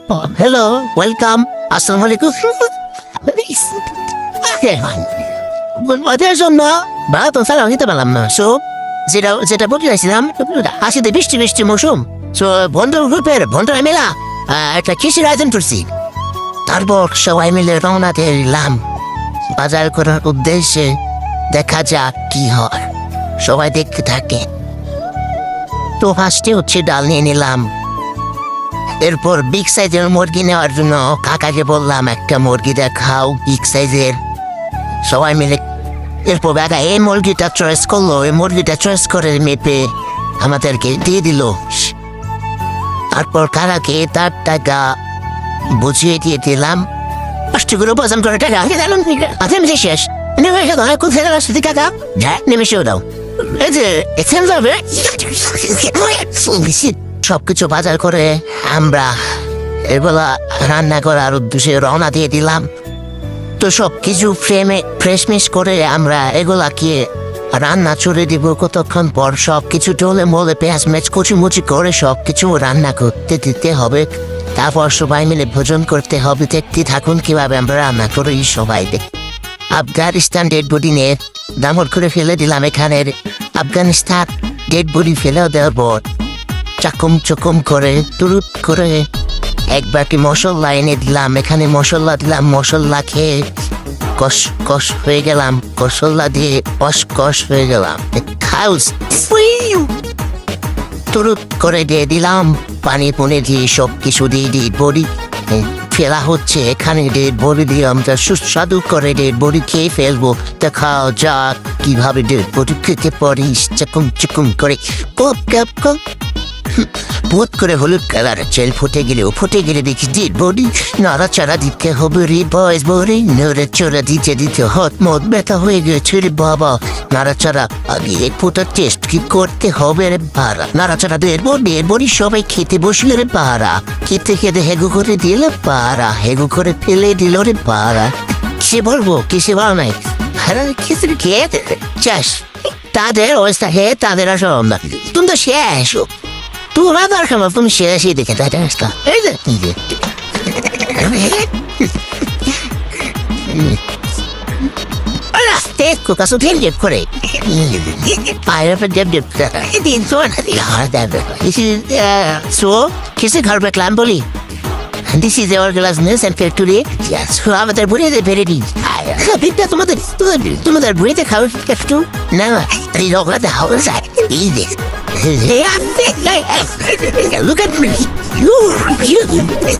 Hello, welcome, আসসালামু আলাইকুম। ওদের জন্য ভাত ছাড়া নিতে পারলাম না। সো যেটা বলতে চাইছিলাম, আসিতে বৃষ্টি বৃষ্টি মৌসুম। সো বন্ধু গ্রুপের বন্ধুরা মেলা একটা কৃষির আয়োজন করছি। তারপর সবাই মিলে রওনা দিলাম বাজার করার উদ্দেশ্যে। দেখা যাক কি হয়, সবাই দেখতে থাকে। তো ফার্স্টে হচ্ছে ডাল নিয়ে নিলাম। এরপর বিগ সাইজের মুরগি নেওয়ার জন্য কাকাকে বললাম একটা মুরগি দেখাও বিগ সাইজের। সবাই মিলে এরপর কাকা এই মুরগিটা চয়েস করলো। এই মুরগিটা চয়েস করে মেপে আমাদেরকে দিয়ে দিল। তারপর কাকাকে তার টাকা বুঝিয়ে দিয়ে দিলাম। কষ্টগুলো বজন করে টাকা নেমে শেষ নেমে কাকা নেমেছেও দাও। এই যে এখানে যাবে সবকিছু বাজার করে আমরা এগুলা রান্না করার উদ্দেশ্যে রওনা দিয়ে দিলাম। তো সবকিছু ফ্রেশমিশ করে আমরা এগুলাকে রান্না চড়ে দিব। কতক্ষণ পর সবকিছু টলে মলে পেঁয়াজ মেচ কুচিমুচি করে সবকিছু রান্না করতে দিতে হবে। তারপর সবাই মিলে ভোজন করতে হবে। দেখতে থাকুন কিভাবে আমরা রান্না করি সবাই। আফগানিস্তান ডেড বডি নিয়ে দামর করে ফেলে দিলাম। এখানের আফগানিস্তান ডেড বডি ফেলে দেওয়ার পর চাকুম চকুম করে তুরুত করে একবারটি মশলা এনে দিলাম। এখানে মশলা দিলাম। মশলা খেয়ে কষ কষ হয়ে গেলাম। মশলা দিয়ে কষ হয়ে গেলাম। তুরুত করে দিয়ে দিলাম পানি পুনে দিয়ে সব কিছু দিয়ে বড়ি ফেলা হচ্ছে। এখানে ডেড বড়ি দিয়ে আমরা সুস্বাদু করে ডেড বড়ি খেয়ে ফেলবো। দেখা যাক কিভাবে ডেড বড়ি খেতে পারিস। চকুম চকুম করে বোধ করে হলুদ কালার চেল ফুটে গেলে দেখি ডেড বডি নাড়াচাড়া দিতে হবে রে বয়স বড়ি। নড়াচড়া দিতে হাত মত ব্যথা হয়ে গেছে রে বাবা। নাড়াচাড়া আগে এক ফোটার টেস্ট কি করতে হবে রে বাড়া। নাড়াচাড়া ডেড বডি সবাই খেতে বসলে রে বাড়া। খেতে হেগু করে দিলে পাড়া। হেগু করে ফেলে দিল রে বাড়া। কিসে বলবো কিসে বল নাই কিছু খেয়ে চাস তাদের অবস্থা হে তাদের আসল না। তুমি তো শেষ তোরা দরকার তুমি শেষই দেখে তাই আসতা। এই যে কাছে ডেপ করে so किसी घर पे क्लाम बोली this is our glassness and factory yes আমাদের বুড়িতে ফেরে দিই। তোমাদের বুড়িতে খাওয়া একটু না এই লোকরা হাওয়া যায় এই দেখ look at me you